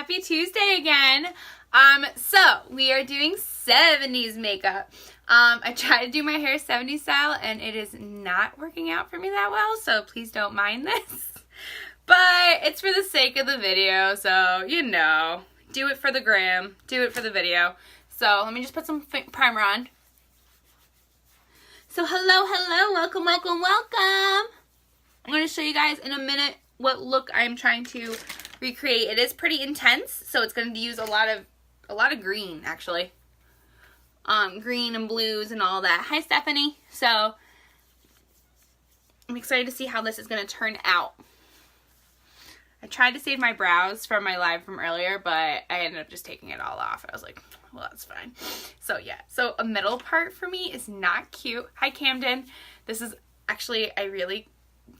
happy Tuesday again. So we are doing 70s makeup. I try to do my hair 70s style and it is not working out for me that well, so please don't mind this. But it's for the sake of the video, so you know, do it for the gram, do it for the video. So let me just put some primer on. So hello, welcome. I'm going to show you guys in a minute what look I'm trying to recreate. It is pretty intense, so it's going to use a lot of green, actually. Green and blues and all that. Hi, Stephanie. So I'm excited to see how this is going to turn out. I tried to save my brows from my live from earlier, but I ended up just taking it all off. I was like, well, that's fine. So yeah, so a middle part for me is not cute. Hi, Camden. This is actually, I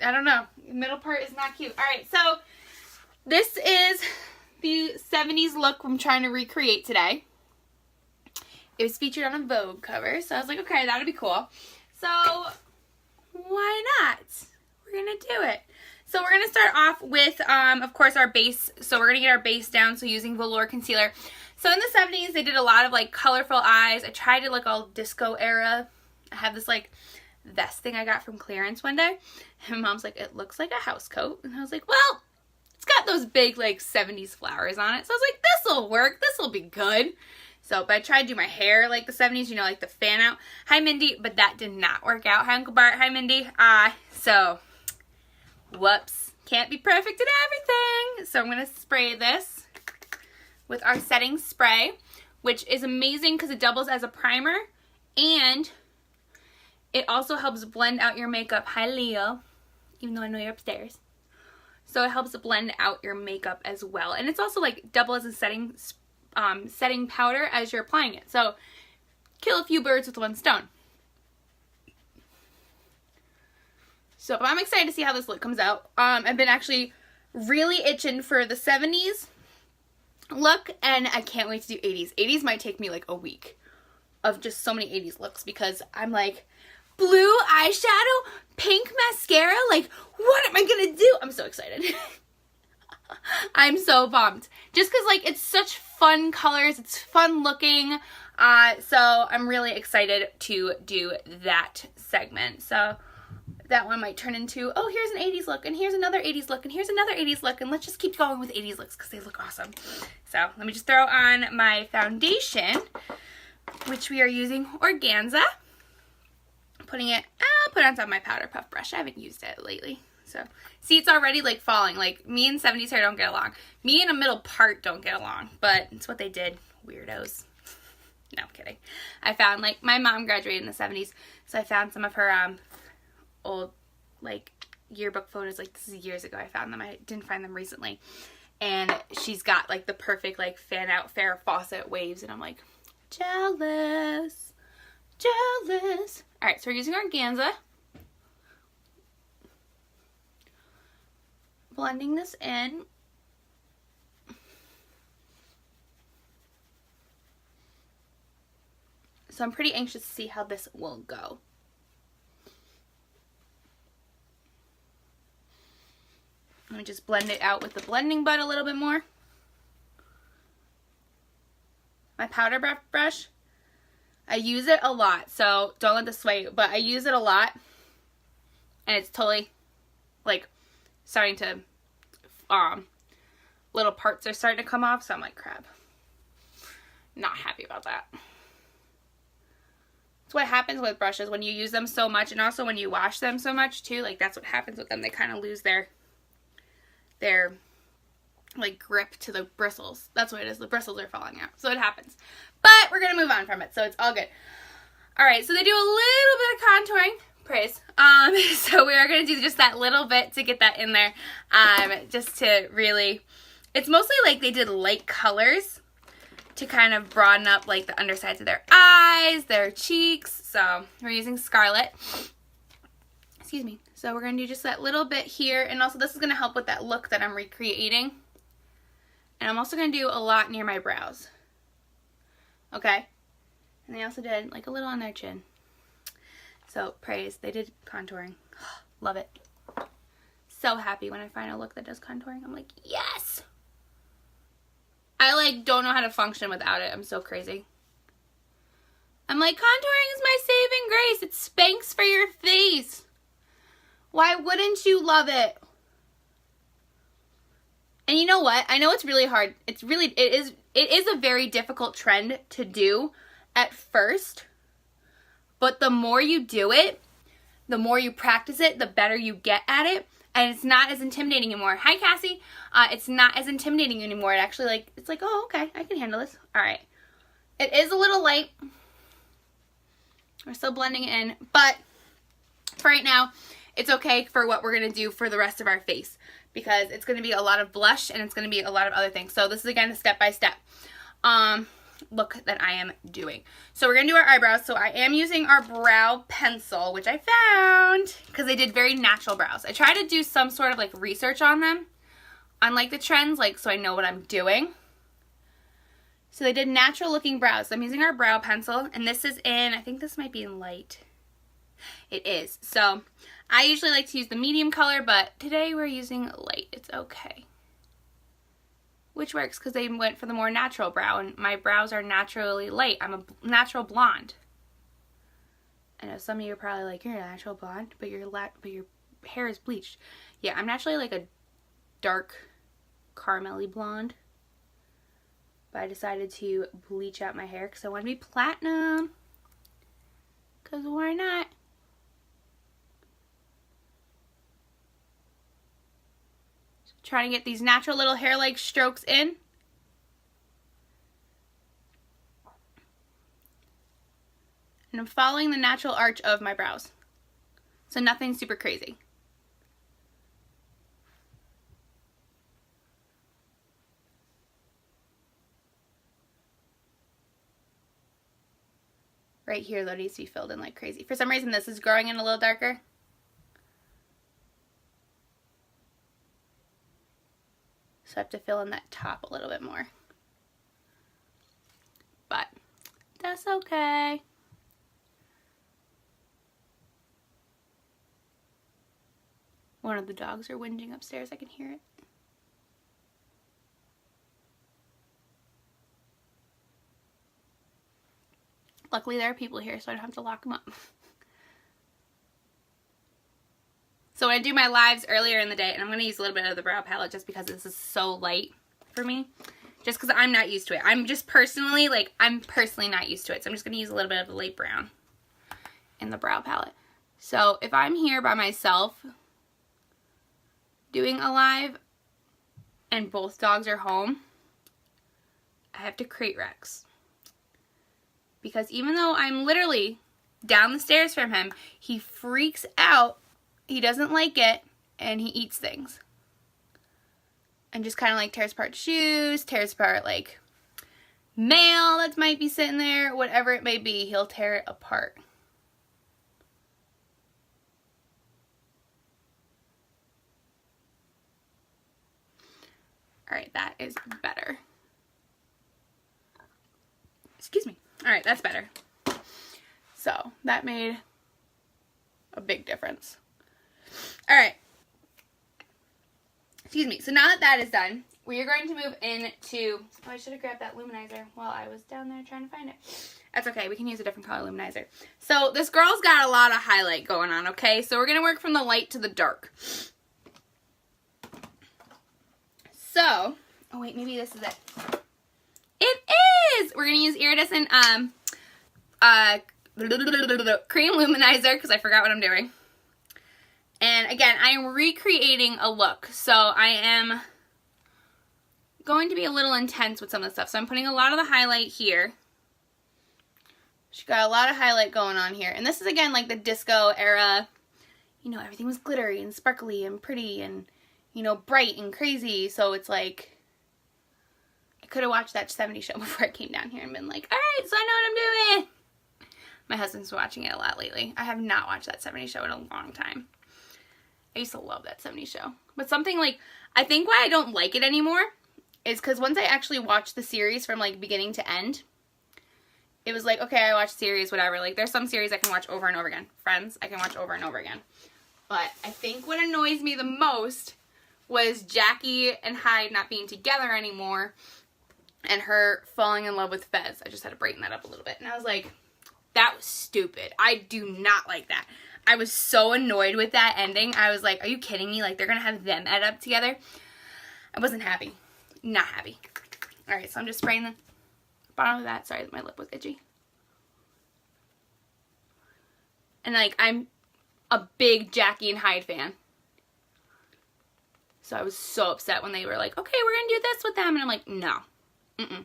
don't know. Middle part is not cute. All right, so this is the 70s look I'm trying to recreate today. It was featured on a Vogue cover, so I was like, okay, that would be cool. So why not? We're going to do it. So we're going to start off with, of course, our base. So we're going to get our base down, so using Velour concealer. So in the 70s, they did a lot of, like, colorful eyes. I tried to look all disco era. I have this, like, vest thing I got from clearance one day. And Mom's like, it looks like a house coat. And I was like, well, it's got those big, like, 70s flowers on it. So I was like, this'll work. This'll be good. So, but I tried to do my hair like the 70s, you know, like the fan out. Hi, Mindy. But that did not work out. Hi, Uncle Bart. Hi, Mindy. So, whoops. Can't be perfect in everything. So I'm going to spray this with our setting spray, which is amazing because it doubles as a primer. And it also helps blend out your makeup. Hi, Leo. Even though I know you're upstairs. So it helps blend out your makeup as well. And it's also like double as a setting powder as you're applying it. So kill a few birds with one stone. So I'm excited to see how this look comes out. I've been actually really itching for the 70s look, and I can't wait to do 80s. 80s might take me like a week of just so many 80s looks because I'm like, blue eyeshadow, pink mascara, like what am I gonna do? I'm so excited. I'm so pumped. Just because like it's such fun colors, it's fun looking. So I'm really excited to do that segment. So that one might turn into, oh, here's an 80s look, and here's another 80s look, and here's another 80s look, and let's just keep going with 80s looks because they look awesome. So let me just throw on my foundation, which we are using Organza. I'll put it on top of my powder puff brush. I haven't used it lately. So, see, it's already like falling. Like, me and 70s hair don't get along. Me and a middle part don't get along, but it's what they did. Weirdos. No, I'm kidding. I found, like, my mom graduated in the 70s, so I found some of her old, like, yearbook photos. Like, this is years ago I found them. I didn't find them recently. And she's got, like, the perfect, like, fan-out Farrah Fawcett waves, and I'm like, jealous. Jealous. Alright, so we're using Organza. Blending this in. So I'm pretty anxious to see how this will go. Let me just blend it out with the blending bud a little bit more. My powder brush, I use it a lot, so don't let this sway you, but I use it a lot, and it's totally, like, starting to, little parts are starting to come off, so I'm like, crap. Not happy about that. That's what happens with brushes when you use them so much, and also when you wash them so much, too, like, that's what happens with them. They kind of lose their like, grip to the bristles. That's what it is. The bristles are falling out. So it happens. But we're going to move on from it, so it's all good. Alright, so they do a little bit of contouring. Praise. So we are going to do just that little bit to get that in there. Just to really, it's mostly like they did light colors to kind of broaden up, like, the undersides of their eyes, their cheeks. So we're using Scarlet. Excuse me. So we're going to do just that little bit here. And also this is going to help with that look that I'm recreating. And I'm also going to do a lot near my brows. Okay? And they also did like a little on their chin. So praise. They did contouring. Love it. So happy when I find a look that does contouring. I'm like, yes! I like don't know how to function without it. I'm so crazy. I'm like, contouring is my saving grace. It spanks for your face. Why wouldn't you love it? And you know what? I know it's really hard. It is a very difficult trend to do at first. But the more you do it, the more you practice it, the better you get at it. And it's not as intimidating anymore. Hi, Cassie. It's not as intimidating anymore. It actually, like, it's like, oh, okay, I can handle this. All right. It is a little light. We're still blending it in. But for right now, it's okay for what we're going to do for the rest of our face. Because it's going to be a lot of blush and it's going to be a lot of other things. So this is, again, a step-by-step look that I am doing. So we're going to do our eyebrows. So I am using our brow pencil, which I found because they did very natural brows. I try to do some sort of like research on them, on like the trends, like so I know what I'm doing. So they did natural looking brows. So I'm using our brow pencil, and this is in, I think this might be in light. It is. So I usually like to use the medium color, but today we're using light. It's okay. Which works because they went for the more natural brow, and my brows are naturally light. I'm a natural blonde. I know some of you are probably like, you're a natural blonde, but your hair is bleached. Yeah, I'm naturally like a dark caramel-y blonde. But I decided to bleach out my hair because I want to be platinum. Because why not? Trying to get these natural little hair-like strokes in. And I'm following the natural arch of my brows. So nothing super crazy. Right here, though, needs to be filled in like crazy. For some reason, this is growing in a little darker. So I have to fill in that top a little bit more. But that's okay. One of the dogs are whinging upstairs. I can hear it. Luckily, there are people here, so I don't have to lock them up. So when I do my lives earlier in the day, and I'm going to use a little bit of the brow palette just because this is so light for me. Just because I'm not used to it. I'm personally not used to it. So I'm just going to use a little bit of the light brown in the brow palette. So if I'm here by myself doing a live and both dogs are home, I have to crate Rex. Because even though I'm literally down the stairs from him, he freaks out. He doesn't like it, and he eats things. And just kind of like tears apart shoes, tears apart like mail that might be sitting there, whatever it may be, he'll tear it apart. Alright, that is better. Excuse me. Alright, that's better. So, that made a big difference. Alright. Excuse me. So now that that is done, we are going to move into... Oh, I should have grabbed that luminizer while I was down there trying to find it. That's okay. We can use a different color luminizer. So this girl's got a lot of highlight going on, okay? So we're going to work from the light to the dark. So... Oh, wait. Maybe this is it. It is! We're going to use Iridescent cream luminizer because I forgot what I'm doing. And again, I am recreating a look. So I am going to be a little intense with some of the stuff. So I'm putting a lot of the highlight here. She got a lot of highlight going on here. And this is again like the disco era. You know, everything was glittery and sparkly and pretty and, you know, bright and crazy. So it's like, I could have watched that 70s show before I came down here and been like, alright, so I know what I'm doing. My husband's watching it a lot lately. I have not watched that 70s show in a long time. I used to love that 70s show. But something like, I think why I don't like it anymore is because once I actually watched the series from like beginning to end, it was like, okay, I watched series, whatever. Like there's some series I can watch over and over again. Friends, I can watch over and over again. But I think what annoys me the most was Jackie and Hyde not being together anymore. and her falling in love with Fez. I just had to brighten that up a little bit. And I was like, that was stupid. I do not like that. I was so annoyed with that ending. I was like, are you kidding me? Like, they're going to have them end up together? I wasn't happy. Not happy. All right, so I'm just spraying the bottom of that. Sorry, my lip was itchy. And, like, I'm a big Jackie and Hyde fan. So I was so upset when they were like, okay, we're going to do this with them. And I'm like, no. Mm-mm.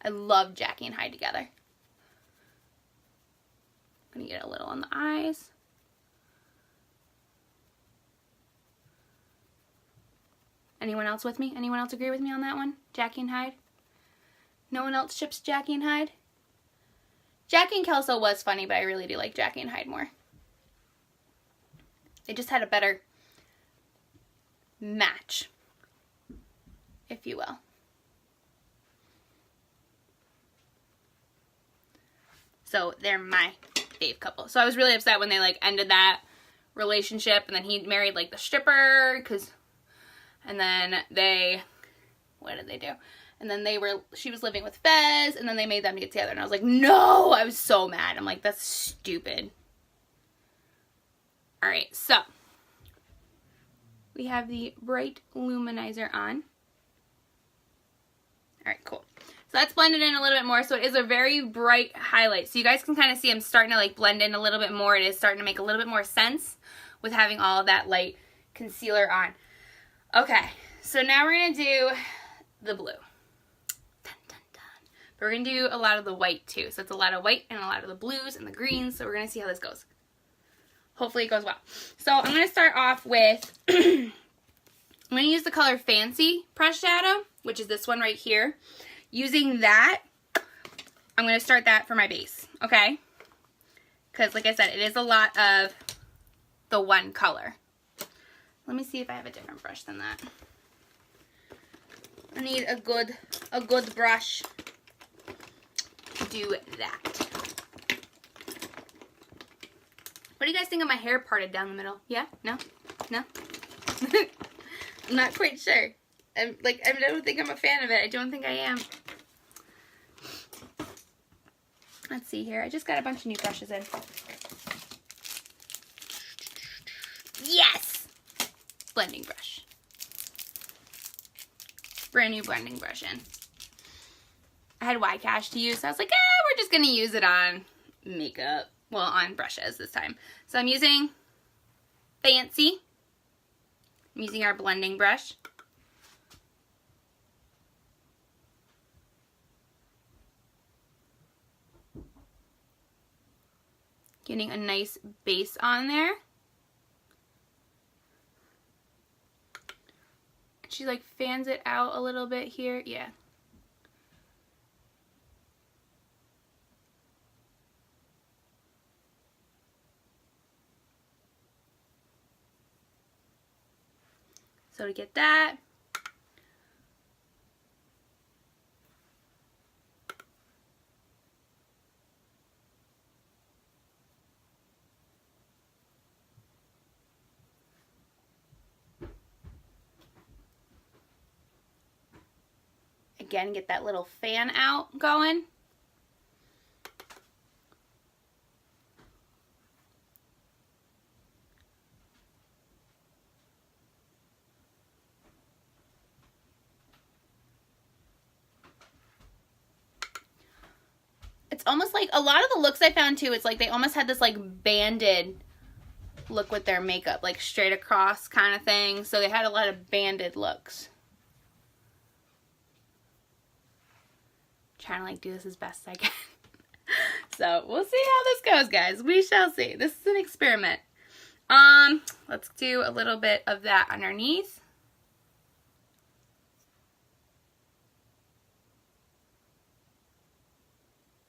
I love Jackie and Hyde together. I'm going to get a little on the eyes. Anyone else with me? Anyone else agree with me on that one? Jackie and Hyde? No one else ships Jackie and Hyde? Jackie and Kelso was funny, but I really do like Jackie and Hyde more. They just had a better match, if you will. So they're my fave couple. So I was really upset when they like ended that relationship, and then he married like the stripper, and then they, what did they do? And then she was living with Fez, and then they made them get together, and I was like, no! I was so mad. I'm like, that's stupid. Alright, so we have the bright luminizer on. Alright, cool. So that's blended in a little bit more, so it is a very bright highlight. So you guys can kind of see I'm starting to like blend in a little bit more. It is starting to make a little bit more sense with having all of that light concealer on. Okay, so now we're going to do the blue. Dun, dun, dun. But we're going to do a lot of the white too. So it's a lot of white and a lot of the blues and the greens. So we're going to see how this goes. Hopefully it goes well. So I'm going to start off with, I'm going to use the color Fancy Pressed Shadow, which is this one right here. Using that, I'm going to start that for my base, okay? Because like I said, it is a lot of the one color. Let me see if I have a different brush than that. I need a good brush to do that. What do you guys think of my hair parted down the middle? Yeah? No? No? I'm not quite sure. I don't think I'm a fan of it. I don't think I am. Let's see here. I just got a bunch of new brushes in. Yes! Blending brush. Brand new blending brush in. I had Y-Cash to use, so I was like, we're just going to use it on makeup. Well, on brushes this time. So I'm using Fancy. I'm using our blending brush. Getting a nice base on there. She like fans it out a little bit here. Yeah. So to get that, again, get that little fan out going. It's almost like a lot of the looks I found too, it's like they almost had this like banded look with their makeup, like straight across kind of thing. So they had a lot of banded looks. Trying to like do this as best I can. So we'll see how this goes, guys. We shall see. This is an experiment. Let's do a little bit of that underneath.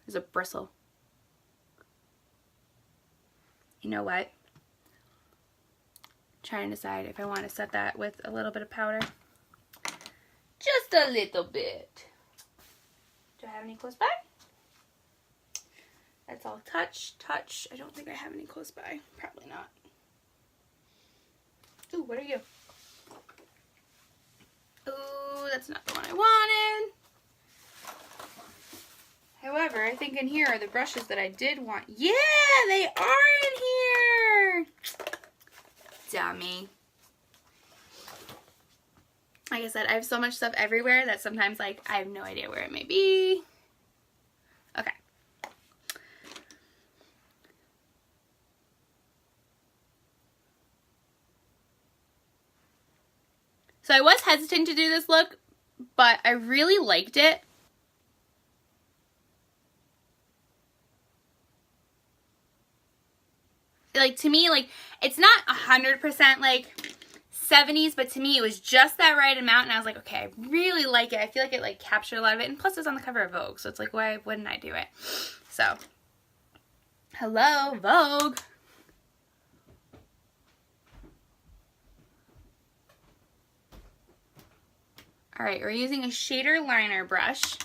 There's a bristle. You know what? Trying to decide if I want to set that with a little bit of powder. Just a little bit. Do I have any close by? That's all touch. I don't think I have any close by. Probably not. Ooh, what are you? Ooh, that's not the one I wanted. However, I think in here are the brushes that I did want. Yeah, they are in here. Dummy. Like I said, I have so much stuff everywhere that sometimes, like, I have no idea where it may be. Okay. So I was hesitant to do this look, but I really liked it. Like, to me, like, it's not 100% like 70s, but to me it was just that right amount, and I was like, okay, I really like it. I feel like it like captured a lot of it, and plus it's on the cover of Vogue, so it's like, why wouldn't I do it? So, hello, Vogue. Alright, we're using a shader liner brush.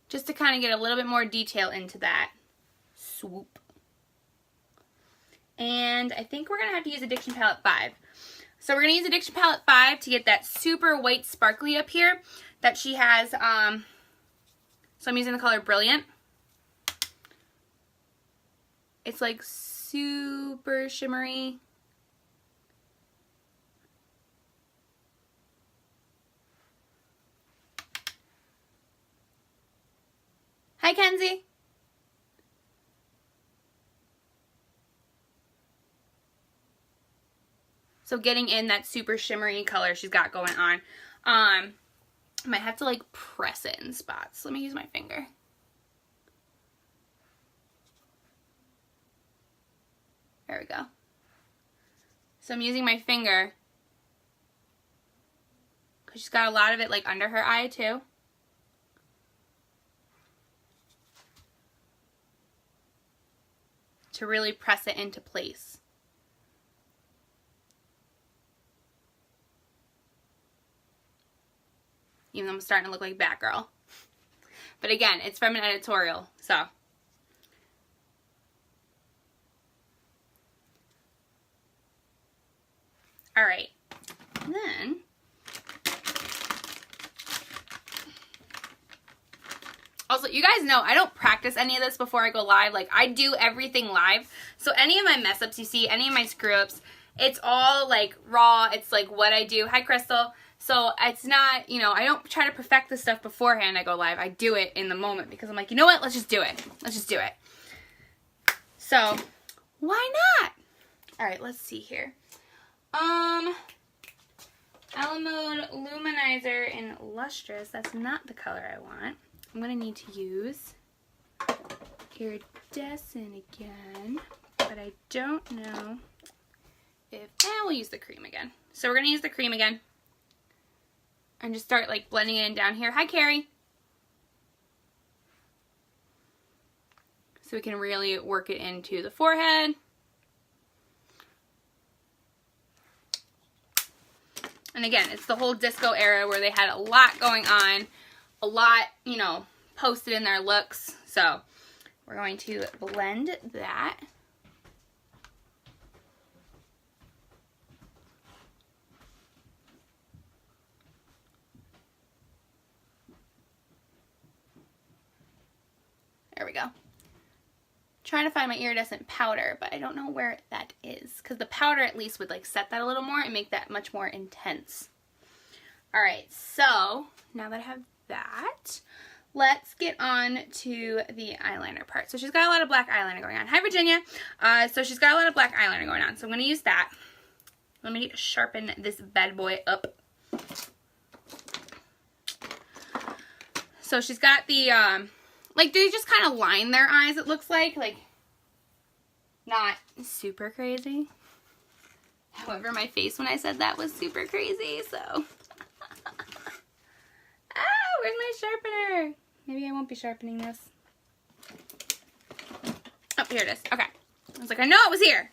Just to kind of get a little bit more detail into that swoop. And I think we're going to have to use Addiction Palette 5. So we're going to use Addiction Palette 5 to get that super white sparkly up here that she has. So I'm using the color Brilliant. It's like super shimmery. Hi, Kenzie. So getting in that super shimmery color she's got going on. I might have to like press it in spots. Let me use my finger. There we go. So I'm using my finger because she's got a lot of it like under her eye too. To really press it into place. Even though I'm starting to look like Batgirl. But again, it's from an editorial, so. Alright. Then, also, you guys know I don't practice any of this before I go live. Like, I do everything live. So any of my mess ups you see, any of my screw ups, it's all like raw. It's like what I do. Hi, Crystal. So it's not, you know, I don't try to perfect this stuff beforehand I go live. I do it in the moment because I'm like, you know what? Let's just do it. Let's just do it. So, why not? Alright, let's see here. Alanna Luminizer in Lustrous. That's not the color I want. I'm going to need to use Iridescent again, but I don't know if, we'll use the cream again. So we're going to use the cream again and just start like blending it in down here. Hi, Carrie. So we can really work it into the forehead. And again, it's the whole disco era where they had a lot going on, a lot, you know, posted in their looks. So we're going to blend that. There we go. Trying to find my iridescent powder, but I don't know where that is because the powder at least would like set that a little more and make that much more intense. All right, so now that I have that, let's get on to the eyeliner part. So she's got a lot of black eyeliner going on. Hi, Virginia. So she's got a lot of black eyeliner going on. So I'm going to use that. Let me sharpen this bad boy up. So she's got the, like, they just kind of line their eyes, it looks like not super crazy. However, my face when I said that was super crazy, so. Where's my sharpener? Maybe I won't be sharpening this. Oh, here it is. Okay. I was like, I know it was here.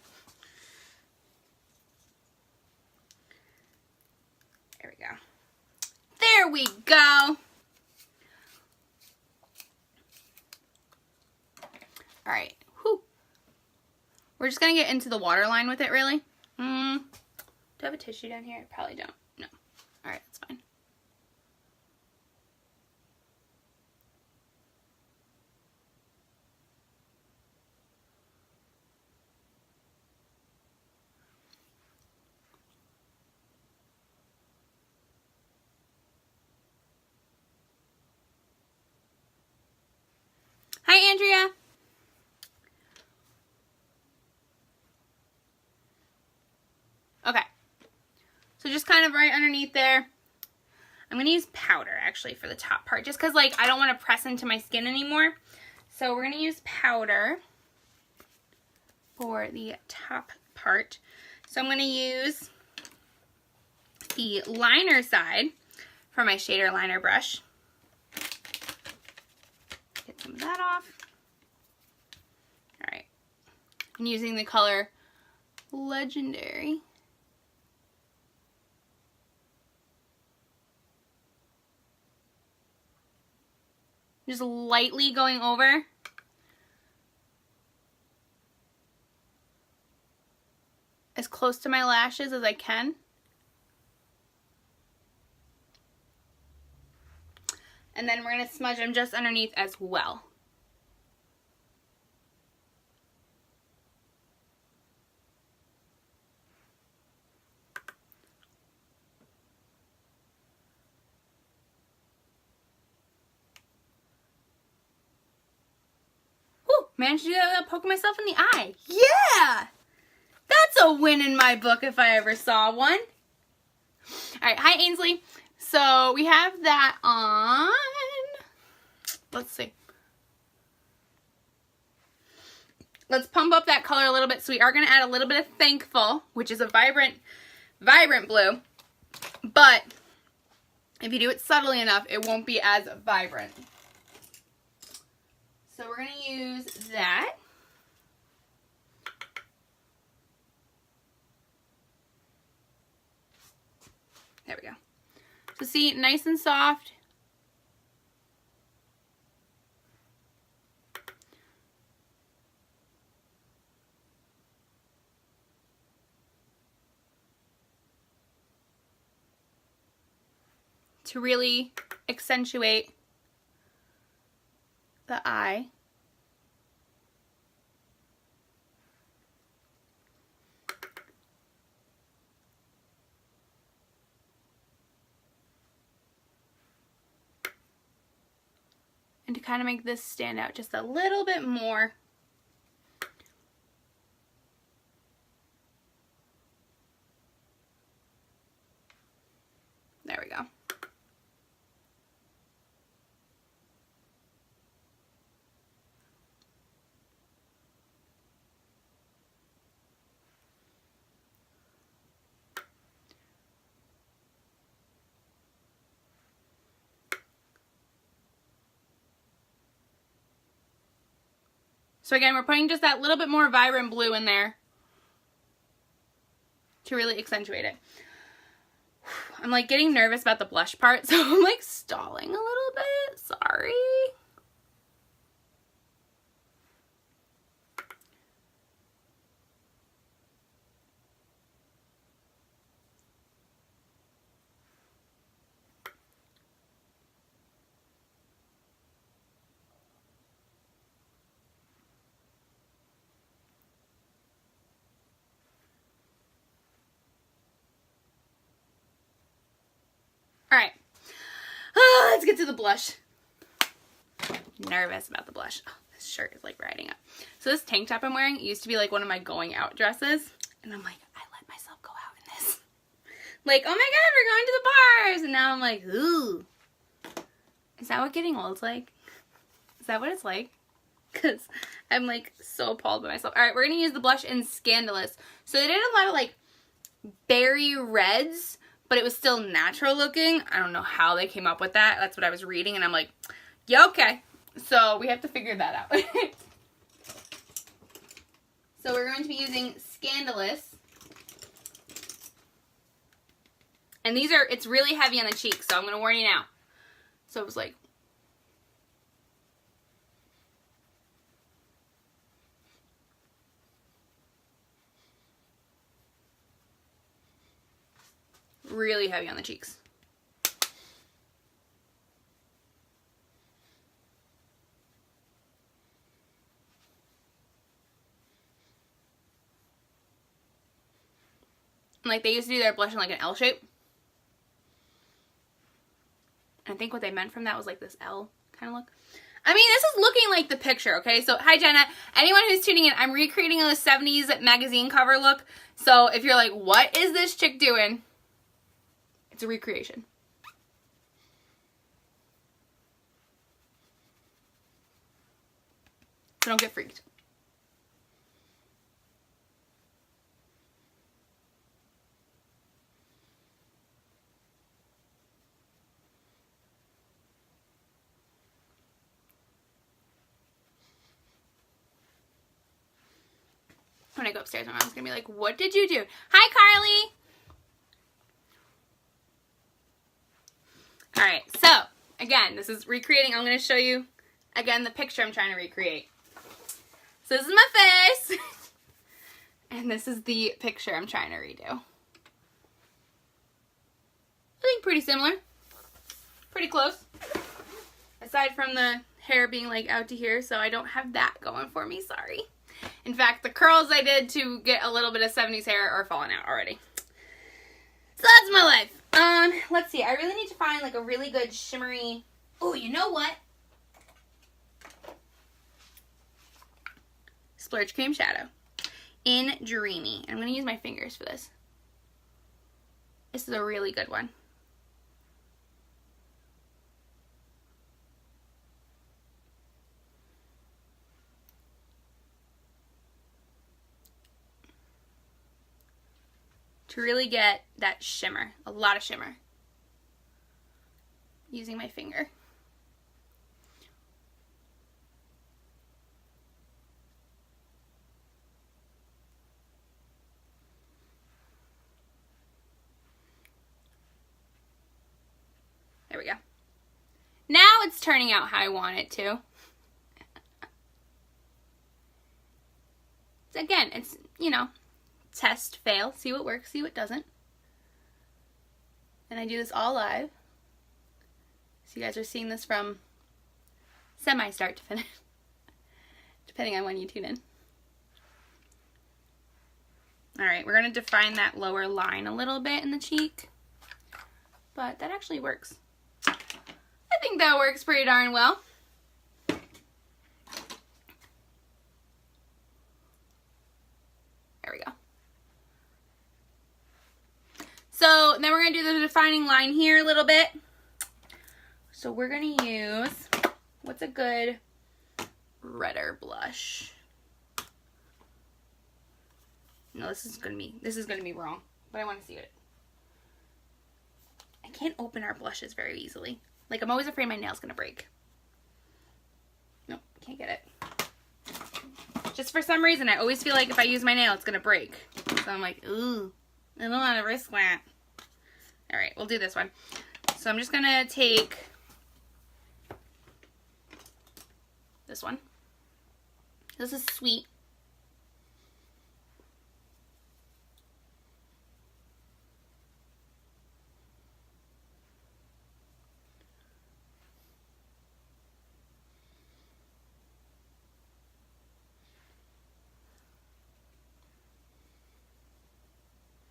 There we go. There we go. All right. Whew. We're just going to get into the waterline with it, really. Do I have a tissue down here? I probably don't. No. All right, that's fine. Hi, Andrea. Okay. So just kind of right underneath there. I'm going to use powder, actually, for the top part. Just because, like, I don't want to press into my skin anymore. So we're going to use powder for the top part. So I'm going to use the liner side for my shader liner brush. Get some of that off. Alright. I'm using the color Legendary. Just lightly going over. As close to my lashes as I can. And then we're going to smudge them just underneath as well. Whew, managed to do that without poking myself in the eye. Yeah! That's a win in my book if I ever saw one. Alright, hi Ainsley. So we have that on, let's see. Let's pump up that color a little bit. So we are going to add a little bit of Thankful, which is a vibrant blue. But if you do it subtly enough, it won't be as vibrant. So we're going to use that. There we go. So see, nice and soft. To really accentuate the eye. And to kind of make this stand out just a little bit more. There we go. So again, we're putting just that little bit more vibrant blue in there to really accentuate it. I'm like getting nervous about the blush part, so I'm like stalling a little bit. Sorry. Alright, let's get to the blush. Nervous about the blush. Oh, this shirt is like riding up. So this tank top I'm wearing used to be like one of my going out dresses. And I'm like, I let myself go out in this. Like, oh my god, we're going to the bars. And now I'm like, ooh. Is that what getting old's like? Is that what it's like? Because I'm like so appalled by myself. Alright, we're going to use the blush in Scandalous. So they did a lot of like berry reds, but it was still natural looking. I don't know how they came up with that. That's what I was reading, and I'm like, yeah, okay. So we have to figure that out. So we're going to be using Scandalous And these are, it's really heavy on the cheeks, so I'm going to warn you now. So it was like, really heavy on the cheeks. And like they used to do their blush in like an L shape. I think what they meant from that was like this L kind of look. I mean, this is looking like the picture, okay? So, hi, Jenna. Anyone who's tuning in, I'm recreating a 70s magazine cover look. So, if you're like, what is this chick doing? It's a recreation. So, don't get freaked. When I go upstairs, my mom's gonna be like, what did you do? Hi, Carly! Alright, so, again, this is recreating. I'm gonna show you, again, the picture I'm trying to recreate. So this is my face! And this is the picture I'm trying to redo. I think pretty similar. Pretty close. Aside from the hair being like out to here, so I don't have that going for me, sorry. In fact, the curls I did to get a little bit of 70s hair are falling out already. So that's my life. Let's see. I really need to find like a really good shimmery. Oh, you know what? Splurge Cream Shadow in Dreamy. I'm going to use my fingers for this. This is a really good one. To really get that shimmer, a lot of shimmer, using my finger. There we go. Now it's turning out how I want it to. Again, it's, you know, test, fail, see what works, see what doesn't. And I do this all live. So you guys are seeing this from semi-start to finish, depending on when you tune in. Alright, we're going to define that lower line a little bit in the cheek. But that actually works. I think that works pretty darn well. There we go. So then we're going to do the defining line here a little bit. So we're going to use, what's a good redder blush? No, this is going to be wrong, but I want to see it. I can't open our blushes very easily. Like, I'm always afraid my nail's going to break. Nope, can't get it. Just for some reason, I always feel like if I use my nail, it's going to break. So I'm like, ooh, I don't want to risk that. Alright, we'll do this one. So I'm just going to take this one. This is Sweet.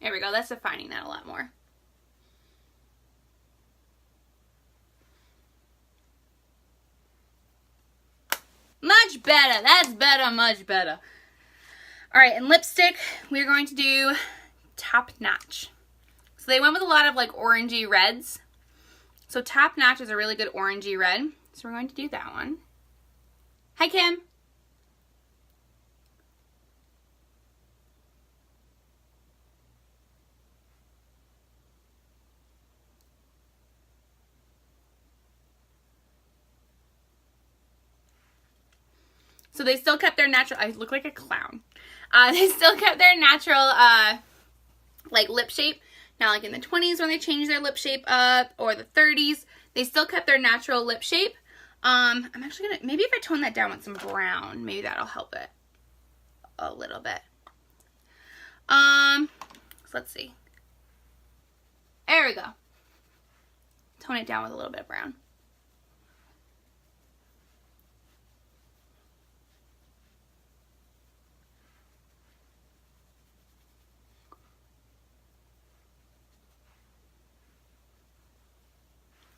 There we go. That's defining that a lot more. Much better. That's better. Much better. Alright, and lipstick, we're going to do Top Notch. So they went with a lot of like orangey reds. So Top Notch is a really good orangey red. So we're going to do that one. Hi, Kim. So they still kept their natural, I look like a clown. They still kept their natural, like lip shape, Now, like in the 20s when they changed their lip shape up, or the 30s, they still kept their natural lip shape. I'm actually gonna, maybe if I tone that down with some brown, maybe that'll help it a little bit. So let's see. There we go. Tone it down with a little bit of brown.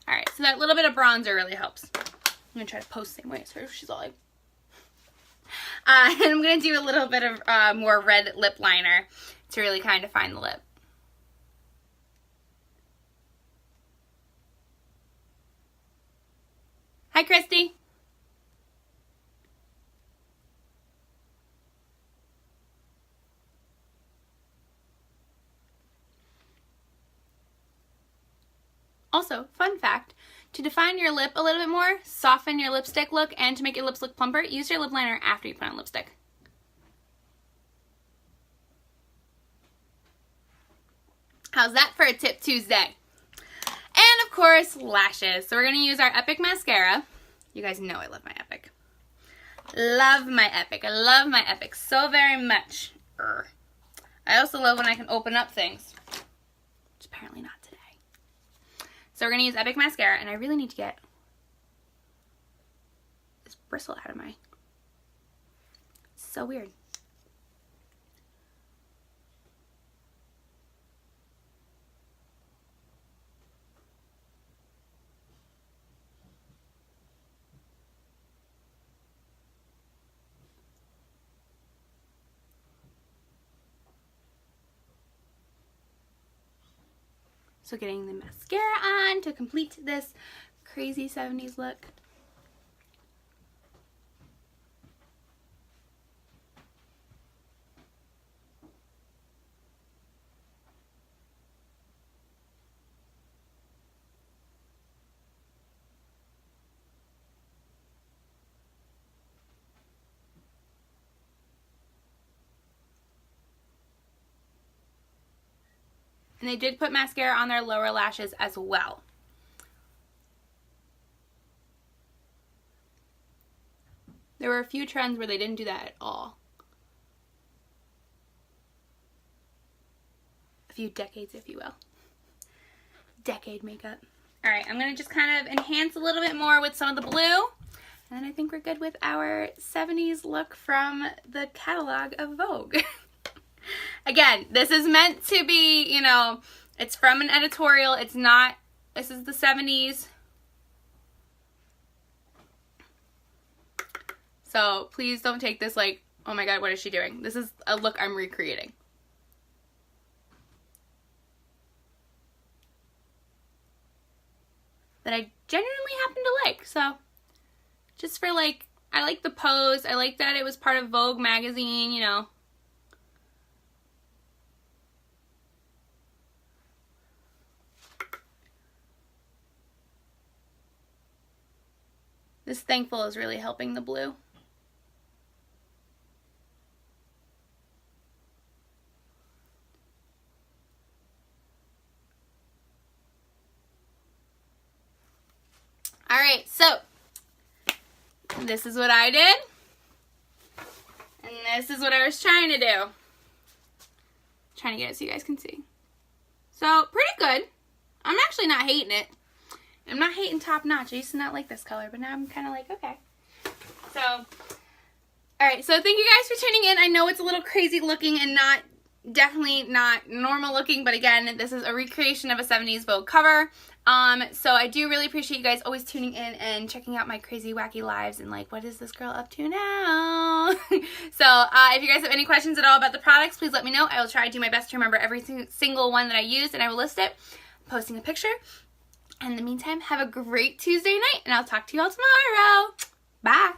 Alright, so that little bit of bronzer really helps. I'm going to try to pose the same way as her. She's all like... and I'm going to do a little bit of more red lip liner to really kind of define the lip. Hi, Christy. Also, fun fact, to define your lip a little bit more, soften your lipstick look, and to make your lips look plumper, use your lip liner after you put on lipstick. How's that for a Tip Tuesday? And of course, lashes. So we're going to use our Epic Mascara. You guys know I love my Epic. Love my Epic. I love my Epic so very much. I also love when I can open up things. Which apparently not today. So we're going to use Epic Mascara, and I really need to get this bristle out of my... It's so weird. So getting the mascara on to complete this crazy 70s look. And they did put mascara on their lower lashes as well. There were a few trends where they didn't do that at all. A few decades, if you will. Decade makeup. Alright, I'm going to just kind of enhance a little bit more with some of the blue. And then I think we're good with our 70s look from the catalog of Vogue. Again, this is meant to be, you know, it's from an editorial. It's not, this is the 70s. So please don't take this like, oh my god, what is she doing? This is a look I'm recreating. That I genuinely happen to like. So just for like, I like the pose. I like that it was part of Vogue magazine, you know. This Thankful is really helping the blue. Alright, so this is what I did. And this is what I was trying to do. Trying to get it so you guys can see. So, pretty good. I'm actually not hating it. I'm not hating top notch. I used to not like this color, but now I'm kind of like, okay. So, alright, so thank you guys for tuning in. I know it's a little crazy looking and definitely not normal looking, but again, this is a recreation of a 70s Vogue cover. So I do really appreciate you guys always tuning in and checking out my crazy wacky lives and like, what is this girl up to now? So if you guys have any questions at all about the products, please let me know. I will try to do my best to remember every single one that I used, and I will list it, posting a picture. And in the meantime, have a great Tuesday night, and I'll talk to you all tomorrow. Bye.